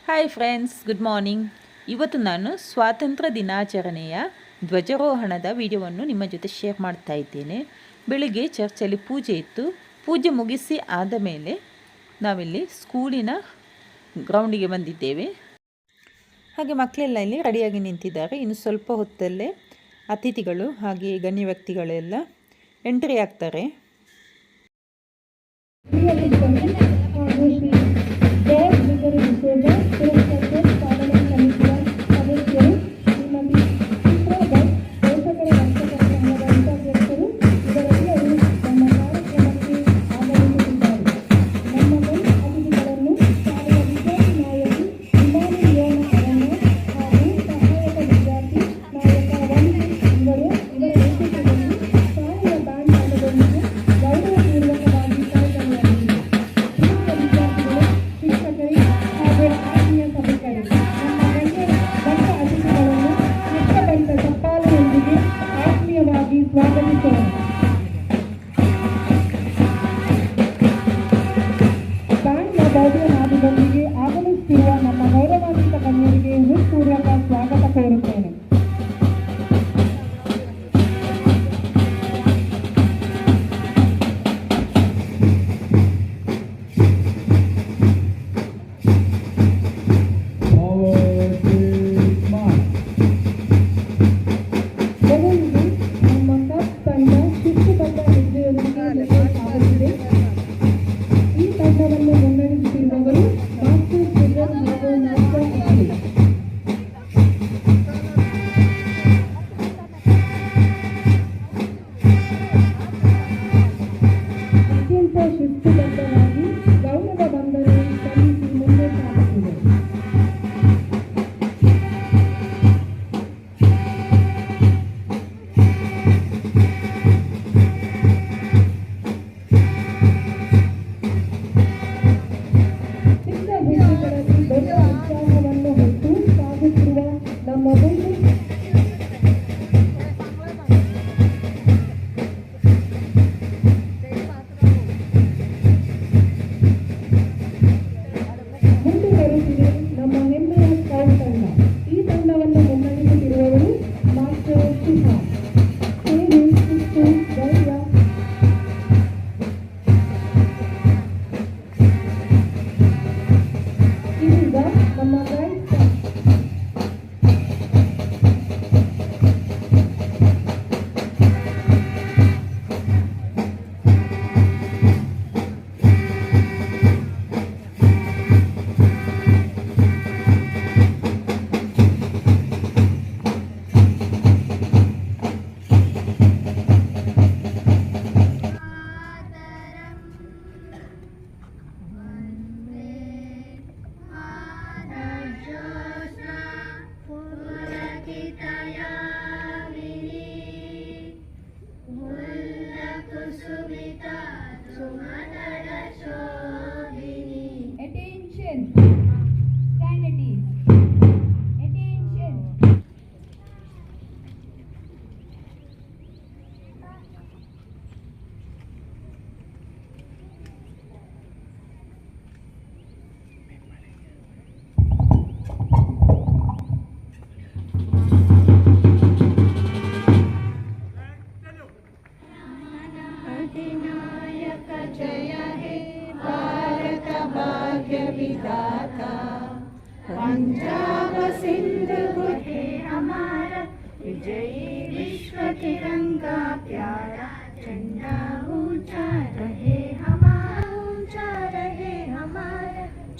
Hi friends, good morning. ಇವತ್ತು ನಾನು ಸ್ವಾತಂತ್ರ್ಯ ದಿನಾಚರಣೆಯ ಧ್ವಜಾರೋಹಣದ ವಿಡಿಯೋವನ್ನು ನಿಮ್ಮ ಜೊತೆ ಶೇರ್ ಮಾಡ್ತಾ ಇದ್ದೇನೆ. ಬೆಳಿಗ್ಗೆ ಚರ್ಚಲ್ಲಿ ಪೂಜೆ ಇತ್ತು. ಪೂಜೆ ಮುಗಿಸಿ ಆದ ಮೇಲೆ ನಾವಿಲ್ಲಿ ಸ್ಕೂಲಿನ ಗ್ರೌಂಡಿಗೆ ಬಂದಿದ್ದೇವೆ. ಹಾಗೆ ಮಕ್ಕಳೆಲ್ಲ ಇಲ್ಲಿ ರೆಡಿಯಾಗಿ ನಿಂತಿದ್ದಾರೆ. ಇನ್ನು ಸ್ವಲ್ಪ ಹೊತ್ತಲ್ಲೇ ಅತಿಥಿಗಳು ಹಾಗೆ ಗಣ್ಯ ವ್ಯಕ್ತಿಗಳೆಲ್ಲ ಎಂಟ್ರಿ ಆಗ್ತಾರೆ. पंजाब सिंध है हमारा विजयी विश्व तिरंगा प्यारा झंडा ऊंचा रहे हमारा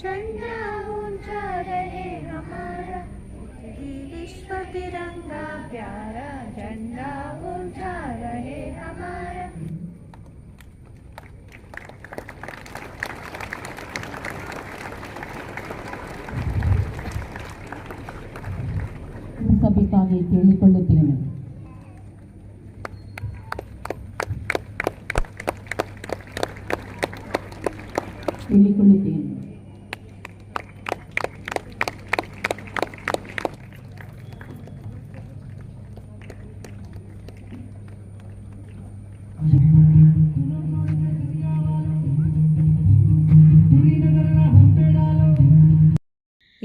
झंडा ऊंचा रहे हमारा विजयी विश्व तिरंगा प्यारा झंडा ऊंचा रहे हमारा. ಸಭಿಕಾಗಿ ಕೇಳಿಕೊಳ್ಳುತ್ತೇನೆ.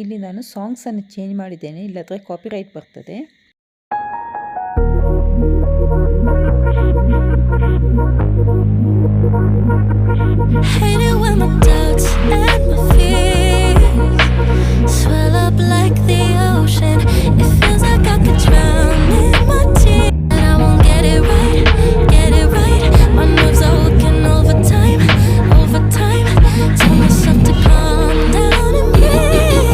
ಇಲ್ಲಿ ನಾನು ಸಾಂಗ್ಸನ್ನು ಚೇಂಜ್ ಮಾಡಿದ್ದೇನೆ, ಇಲ್ಲದ್ರೆ ಕಾಪಿರೈಟ್ ಬರ್ತದೆ. Hate it when my doubts and my fears swell up like the ocean. It feels like I could drown in my tears, and I won't get it right, get it right. My nerves are working overtime, overtime. Tell myself to calm down and breathe.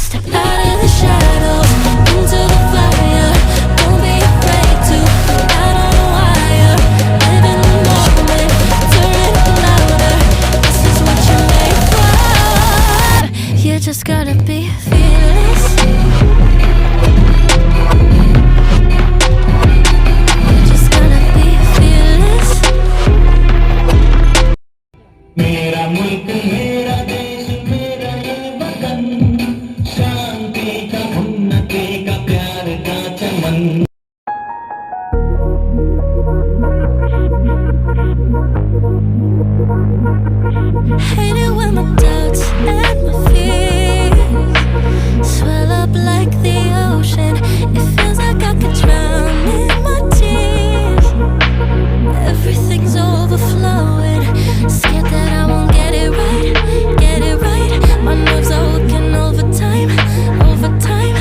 Step out of the shadows into the fire. Don't be afraid to put out on a wire. Live in the moment, turn it louder. This is what you're made for. You just gotta be fearless. You just gotta be fearless. मेरा मुल्क मेरा देश मेरा ये वतन, शांति का उन्नति का प्यार का चमन. Hate it when my doubts and my fears swell up like the ocean. It feels like I could drown in my tears. Everything's overflowing. Scared that I won't get it right, get it right. My nerves are working overtime, overtime.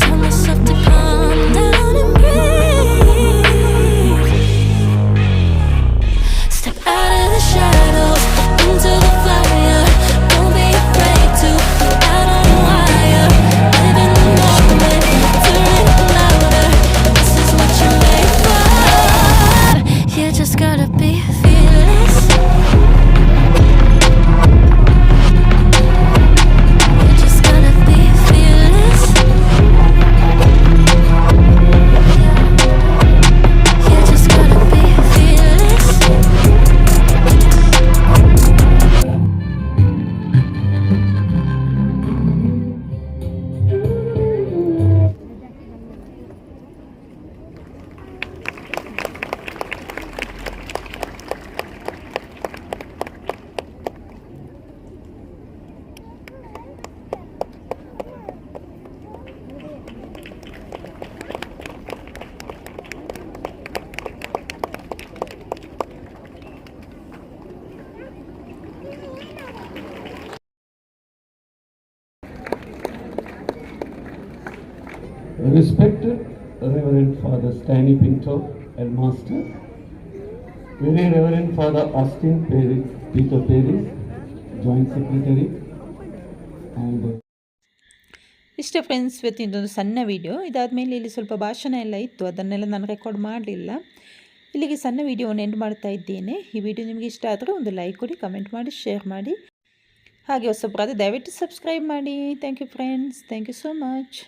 Tell myself to calm down and breathe. Step out of the shadows into the fire. Don't be afraid to put out on a wire. Live in the moment, turn it louder. This is what you're made for. You just gotta be fearless. You just gotta be fearless. You just gotta be fearless. Respected Reverend Father Stanley Pinto, Headmaster, Very Reverend Father Austin Peter Paris, Joint Secretary, and ಇಷ್ಟೇ friends, ಇವತ್ತಿನದೊಂದು ಸಣ್ಣ video. ಇದಾದಮೇಲೆ ಇಲ್ಲಿ ಸ್ವಲ್ಪ ಭಾಷಣ ಎಲ್ಲ ಇತ್ತು, ಅದನ್ನೆಲ್ಲ ನಾನು ರೆಕಾರ್ಡ್ ಮಾಡಲಿಲ್ಲ. ಇಲ್ಲಿಗೆ ಸಣ್ಣ ವಿಡಿಯೋವನ್ನು ಎಂಡ್ ಮಾಡ್ತಾ ಇದ್ದೇನೆ. ಈ ವಿಡಿಯೋ ನಿಮಗೆ ಇಷ್ಟ ಆದರೆ ಒಂದು ಲೈಕ್ ಕೊಡಿ, ಕಮೆಂಟ್ ಮಾಡಿ, ಶೇರ್ ಮಾಡಿ. ಹಾಗೆ ಹೊಸಬ್ರಾದರೆ ದಯವಿಟ್ಟು ಸಬ್ಸ್ಕ್ರೈಬ್ ಮಾಡಿ. Thank you friends, thank you so much.